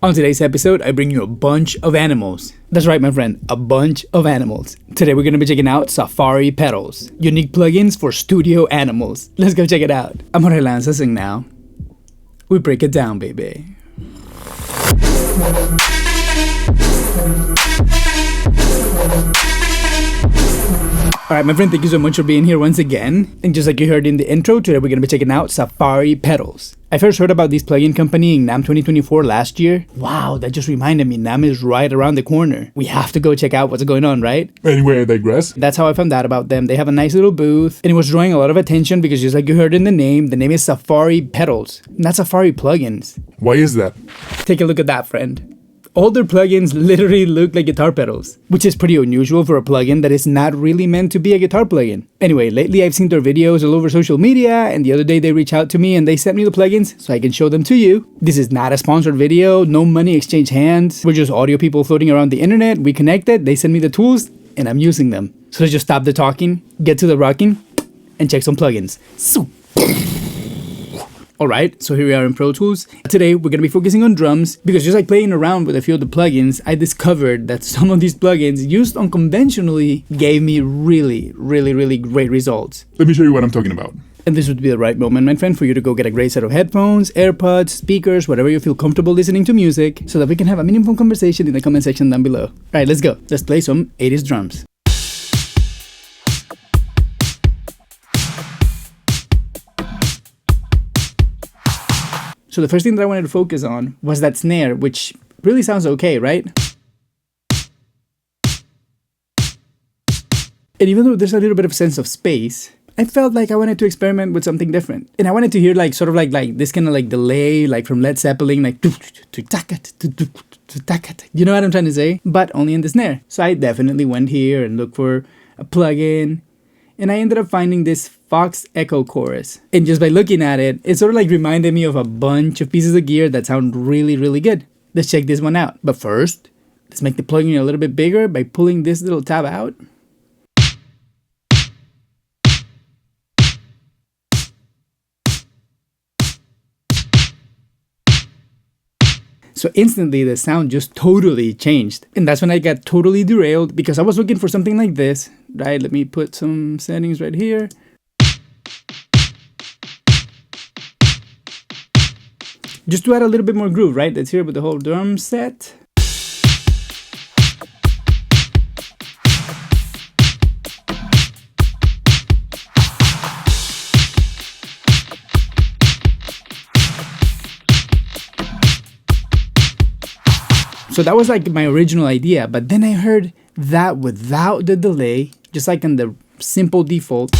On today's episode, I bring you a bunch of animals. That's right, my friend, a bunch of animals. Today we're going to be checking out Safari pedals, unique plugins for studio animals. Let's go check it out. I'm Jorge Lanza, now we break it down, baby. Alright, my friend, thank you so much for being here once again. And just like you heard in the intro, today we're going to be checking out Safari pedals. I first heard about this plugin company in NAMM 2024 last year. Wow, that just reminded me, NAMM is right around the corner. We have to go check out what's going on, right? Anyway, I digress. That's how I found out about them. They have a nice little booth, and it was drawing a lot of attention because just like you heard in the name is Safari pedals, not Safari plugins. Why is that? Take a look at that, friend. All their plugins literally look like guitar pedals, which is pretty unusual for a plugin that is not really meant to be a guitar plugin. Anyway, lately I've seen their videos all over social media, and the other day they reached out to me and they sent me the plugins so I can show them to you. This is not a sponsored video, no money exchange hands. We're just audio people floating around the internet. We connected, they sent me the tools, and I'm using them. So let's just stop the talking, get to the rocking, and check some plugins. Alright, so here we are in Pro Tools. Today we're going to be focusing on drums because just like playing around with a few of the plugins, I discovered that some of these plugins used unconventionally gave me really great results. Let me show you what I'm talking about. And this would be the right moment, my friend, for you to go get a great set of headphones, AirPods, speakers, whatever you feel comfortable listening to music, so that we can have a meaningful conversation in the comment section down below. Alright, let's go. Let's play some 80s drums. So the first thing that I wanted to focus on was that snare, which really sounds okay, right? And even though there's a little bit of sense of space, I felt like I wanted to experiment with something different. And I wanted to hear like sort of like this kind of like delay, like from Led Zeppelin, like you know what I'm trying to say? But only in the snare. So I definitely went here and looked for a plugin. And I ended up finding this Fox Echo Chorus. And just by looking at it, it sort of like reminded me of a bunch of pieces of gear that sound really good. Let's check this one out. But first, let's make the plugin a little bit bigger by pulling this little tab out. So instantly the sound just totally changed. And that's when I got totally derailed because I was looking for something like this. Right, let me put some settings right here. Just to add a little bit more groove, right? Let's hear it with the whole drum set. So that was like my original idea, but then I heard that without the delay, just like in the simple default.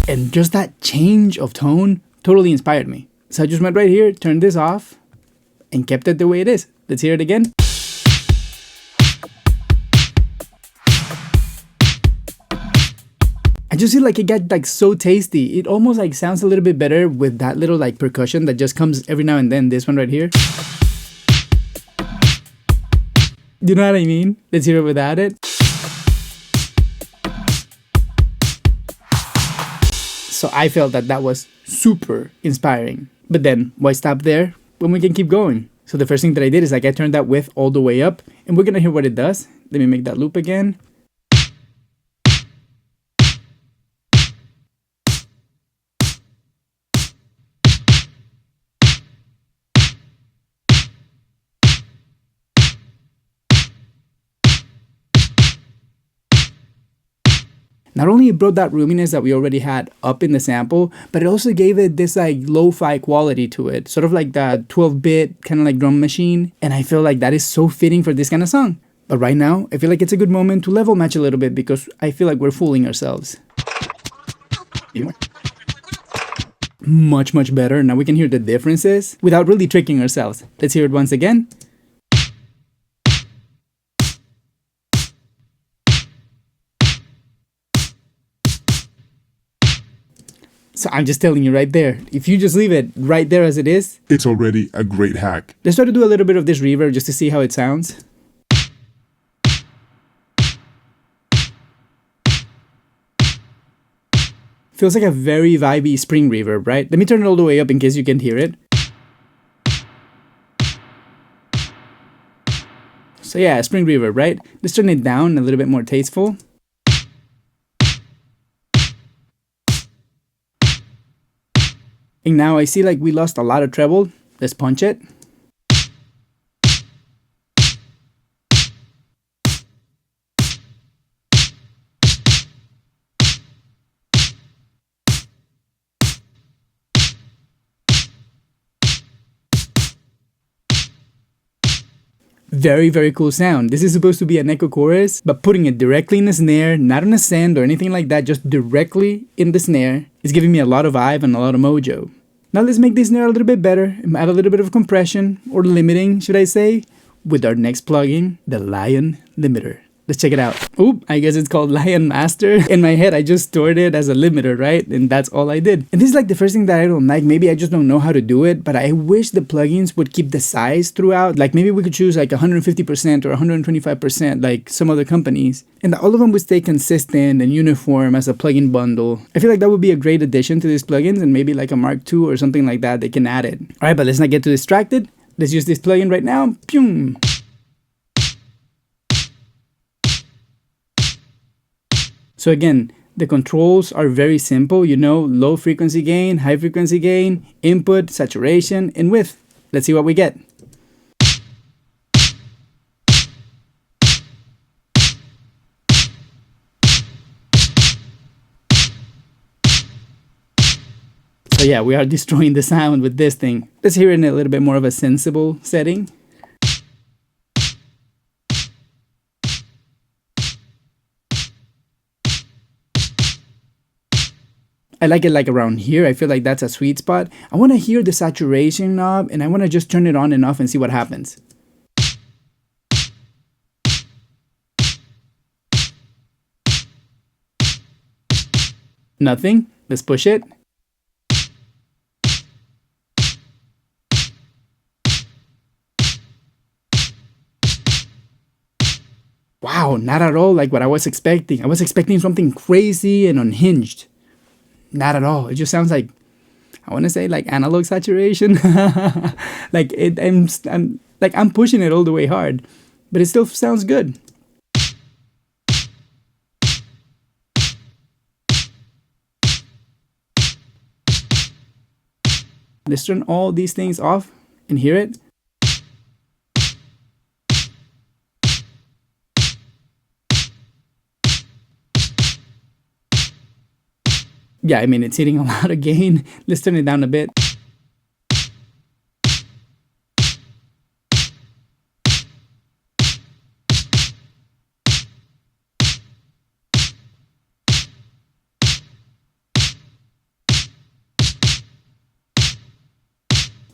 And just that change of tone totally inspired me. So I just went right here, turned this off, and kept it the way it is. Let's hear it again. I just feel like it got like so tasty. It almost like sounds a little bit better with that little like percussion that just comes every now and then. This one right here. You know what I mean? Let's hear it without it. So I felt that that was super inspiring. But then why stop there when we can keep going? So the first thing that I did is like I turned that width all the way up, and we're gonna hear what it does. Let me make that loop again. Not only it brought that roominess that we already had up in the sample, but it also gave it this like lo-fi quality to it. Sort of like that 12-bit kind of like drum machine. And I feel like that is so fitting for this kind of song. But right now, I feel like it's a good moment to level match a little bit because I feel like we're fooling ourselves. Much better. Now we can hear the differences without really tricking ourselves. Let's hear it once again. So I'm just telling you right there, if you just leave it right there as it is, it's already a great hack. Let's try to do a little bit of this reverb just to see how it sounds. Feels like a very vibey spring reverb, right? Let me turn it all the way up in case you can hear it. So yeah, spring reverb, right? Let's turn it down a little bit more tasteful. And now I see like we lost a lot of treble. Let's punch it. Very, very cool sound. This is supposed to be an echo chorus, but putting it directly in the snare, not on a send or anything like that, just directly in the snare, is giving me a lot of vibe and a lot of mojo. Now let's make this snare a little bit better and add a little bit of compression, or limiting, should I say, with our next plugin, the Lion Limiter. Let's check it out. Oop, I guess it's called Lion Master. In my head, I just stored it as a limiter, right? And that's all I did. And this is like the first thing that I don't like. Maybe I just don't know how to do it, but I wish the plugins would keep the size throughout. Like maybe we could choose like 150% or 125% like some other companies. And that all of them would stay consistent and uniform as a plugin bundle. I feel like that would be a great addition to these plugins, and maybe like a Mark II or something like that, they can add it. All right, but let's not get too distracted. Let's use this plugin right now. Pew! So again, the controls are very simple, you know, low frequency gain, high frequency gain, input, saturation, and width. Let's see what we get. So yeah, we are destroying the sound with this thing. Let's hear it in a little bit more of a sensible setting. I like it like around here. I feel like that's a sweet spot. I want to hear the saturation knob, and I want to just turn it on and off and see what happens. Nothing. Let's push it. Wow, not at all like what I was expecting. I was expecting something crazy and unhinged. Not at all. It just sounds like, I want to say like analog saturation. Like I'm pushing it all the way hard, but it still sounds good. Let's turn all these things off and hear it. Yeah, I mean, it's hitting a lot of gain. Let's turn it down a bit.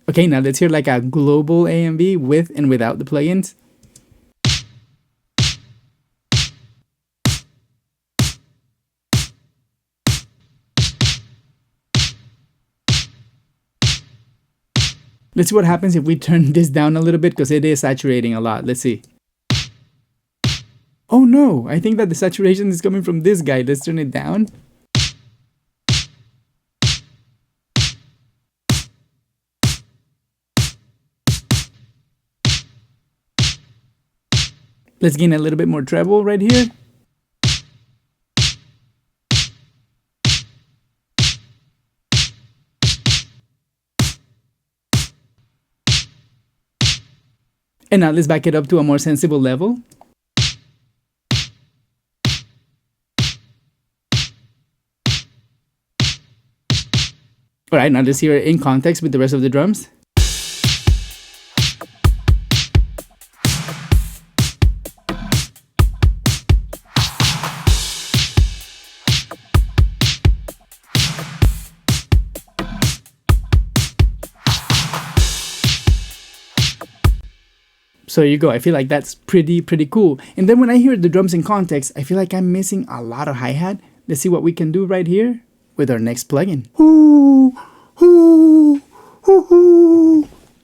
Okay, now let's hear like a global A&B with and without the plugins. Let's see what happens if we turn this down a little bit, because it is saturating a lot. Let's see. Oh no, I think that the saturation is coming from this guy. Let's turn it down. Let's gain a little bit more treble right here. And now let's back it up to a more sensible level. Alright, now let's hear it in context with the rest of the drums. So there you go. I feel like that's pretty cool. And then when I hear the drums in context, I feel like I'm missing a lot of hi-hat. Let's see what we can do right here with our next plugin.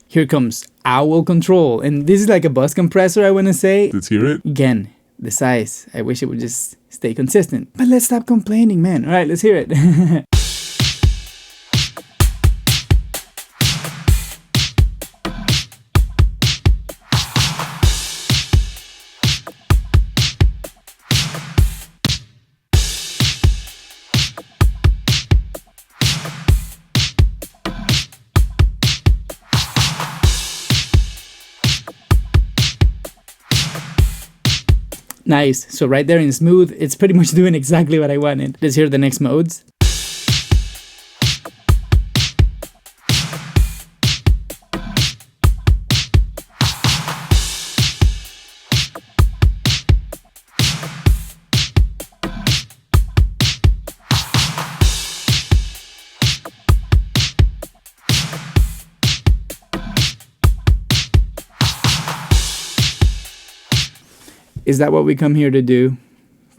Here comes Owl Control. And this is like a bus compressor, I want to say. Let's hear it. Again, the size. I wish it would just stay consistent. But let's stop complaining, man. All right, let's hear it. Nice. So right there in smooth, it's pretty much doing exactly what I wanted. Let's hear the next modes. Is that what we come here to do?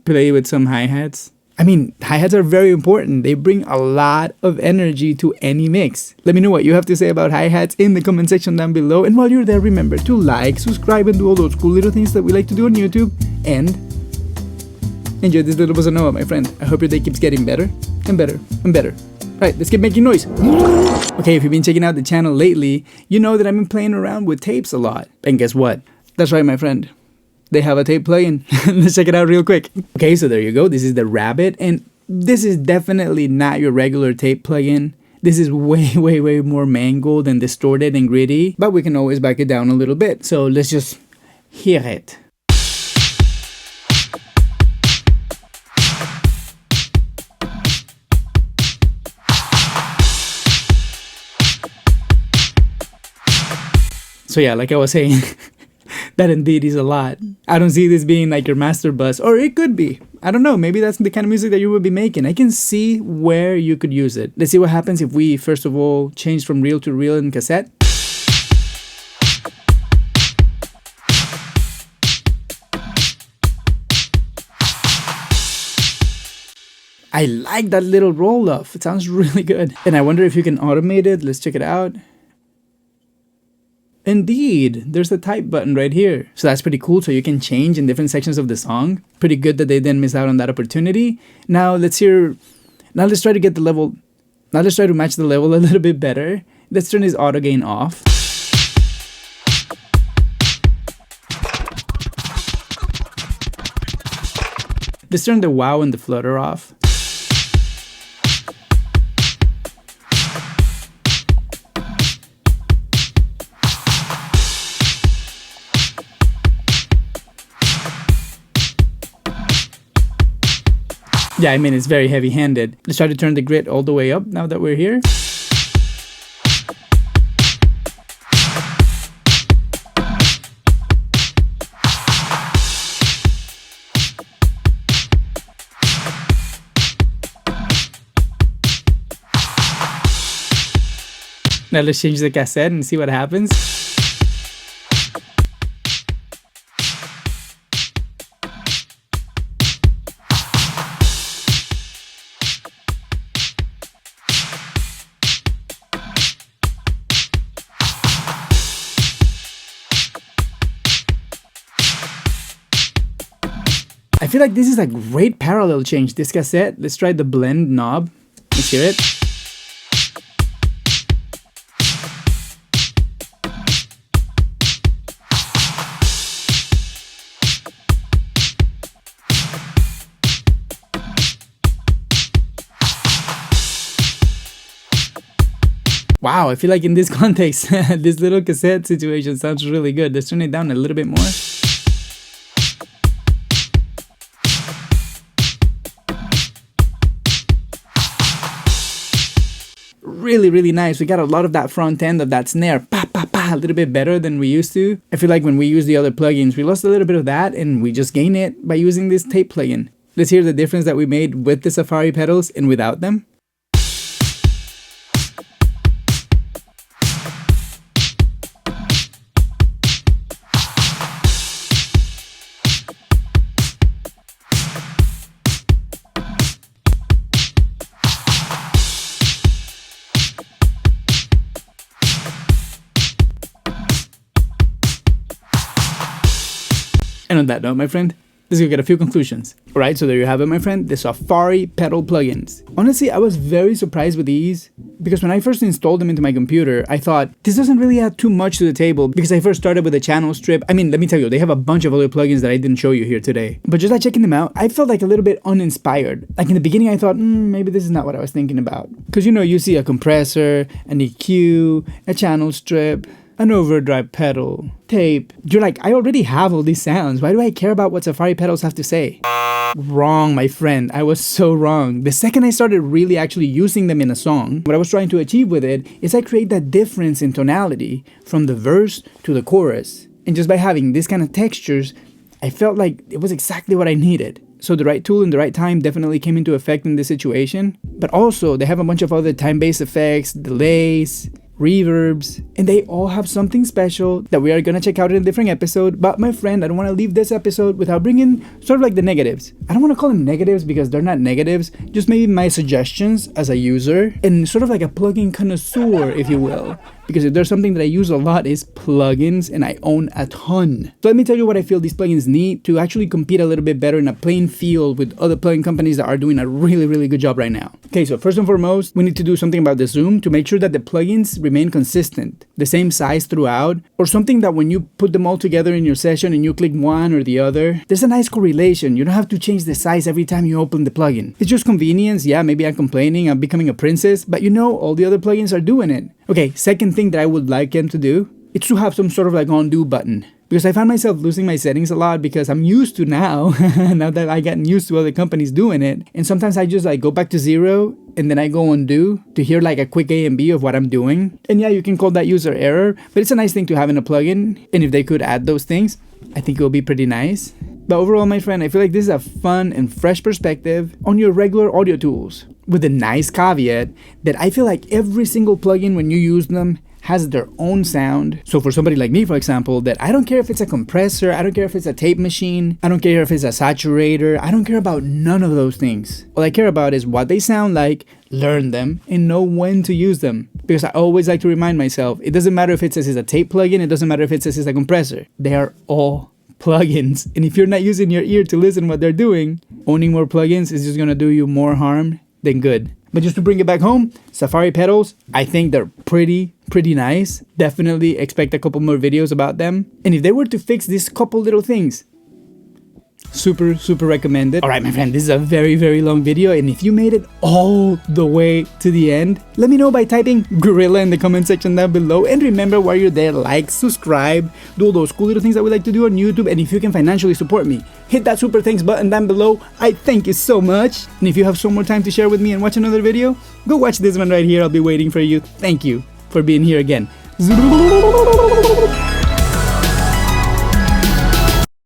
Play with some hi-hats? I mean, hi-hats are very important. They bring a lot of energy to any mix. Let me know what you have to say about hi-hats in the comment section down below. And while you're there, remember to like, subscribe, and do all those cool little things that we like to do on YouTube. And enjoy this little bossa nova, my friend. I hope your day keeps getting better and better and better. Right, let's keep making noise. Okay, if you've been checking out the channel lately, you know that I've been playing around with tapes a lot. And guess what? That's right, my friend. They have a tape plugin. Let's check it out real quick. Okay, so there you go. This is the Rabbit, and this is definitely not your regular tape plugin. This is way, way, way more mangled and distorted and gritty, but we can always back it down a little bit. So let's just hear it. So yeah, like I was saying, that indeed is a lot. I don't see this being like your master bus, or it could be. I don't know, maybe that's the kind of music that you would be making. I can see where you could use it. Let's see what happens if we, first of all, change from reel to reel in cassette. I like that little roll off. It sounds really good. And I wonder if you can automate it. Let's check it out. Indeed, there's a type button right here. So that's pretty cool. So you can change in different sections of the song. Pretty good that they didn't miss out on that opportunity. Now let's try to get the level. Now let's try to match the level a little bit better. Let's turn this auto gain off. Let's turn the wow and the flutter off. Yeah, I mean, it's very heavy-handed. Let's try to turn the grit all the way up now that we're here. Now let's change the cassette and see what happens. I feel like this is a great parallel change, this cassette. Let's try the blend knob. Let's hear it. Wow, I feel like in this context, this little cassette situation sounds really good. Let's turn it down a little bit more. Really, really nice. We got a lot of that front end of that snare, pa, pa, pa, a little bit better than we used to. I feel like when we use the other plugins, we lost a little bit of that and we just gain it by using this tape plugin. Let's hear the difference that we made with the Safari pedals and without them. And on that note, my friend, let's go get a few conclusions. Alright, so there you have it, my friend, the Safari pedal plugins. Honestly, I was very surprised with these because when I first installed them into my computer, I thought, this doesn't really add too much to the table because I first started with a channel strip. I mean, let me tell you, they have a bunch of other plugins that I didn't show you here today. But just like checking them out, I felt like a little bit uninspired. Like in the beginning, I thought, maybe this is not what I was thinking about. Because you know, you see a compressor, an EQ, a channel strip, an overdrive pedal, tape. You're like, I already have all these sounds. Why do I care about what Safari pedals have to say? Wrong, my friend. I was so wrong. The second I started really actually using them in a song, what I was trying to achieve with it is I create that difference in tonality from the verse to the chorus. And just by having this kind of textures, I felt like it was exactly what I needed. So the right tool in the right time definitely came into effect in this situation. But also, they have a bunch of other time-based effects, delays, reverbs, and they all have something special that we are gonna check out in a different episode. But my friend, I don't want to leave this episode without bringing sort of like the negatives. I don't want to call them negatives because they're not negatives, just maybe my suggestions as a user and sort of like a plugin connoisseur, if you will. Because if there's something that I use a lot is plugins, and I own a ton. So let me tell you what I feel these plugins need to actually compete a little bit better in a playing field with other plugin companies that are doing a really good job right now. Okay, so first and foremost, we need to do something about the zoom to make sure that the plugins remain consistent, the same size throughout, or something that when you put them all together in your session and you click one or the other, there's a nice correlation. You don't have to change the size every time you open the plugin. It's just convenience. Yeah, maybe I'm complaining, I'm becoming a princess, but you know, all the other plugins are doing it. Okay, second thing that I would like them to do, it's to have some sort of like undo button. Because I found myself losing my settings a lot because I'm used to now that I gotten used to other companies doing it. And sometimes I just like go back to 0 and then I go undo to hear like a quick A and B of what I'm doing. And yeah, you can call that user error, but it's a nice thing to have in a plugin. And if they could add those things, I think it would be pretty nice. But overall, my friend, I feel like this is a fun and fresh perspective on your regular audio tools. With a nice caveat that I feel like every single plugin when you use them has their own sound. So for somebody like me, for example, that I don't care if it's a compressor, I don't care if it's a tape machine, I don't care if it's a saturator, I don't care about none of those things. All I care about is what they sound like, learn them, and know when to use them. Because I always like to remind myself, it doesn't matter if it says it's a tape plugin, it doesn't matter if it says it's a compressor. They are all plugins. And if you're not using your ear to listen what they're doing, owning more plugins is just gonna do you more harm than good. But just to bring it back home, Safari pedals, I think they're pretty nice. Definitely expect a couple more videos about them. And if they were to fix these couple little things, super recommended. Alright, my friend, this is a very long video, and if you made it all the way to the end, let me know by typing gorilla in the comment section down below. And remember, while you're there, like, subscribe, do all those cool little things that we like to do on YouTube. And if you can financially support me, hit that super thanks button down below. I thank you so much. And if you have some more time to share with me and watch another video, go watch this one right here. I'll be waiting for you. Thank you for being here again.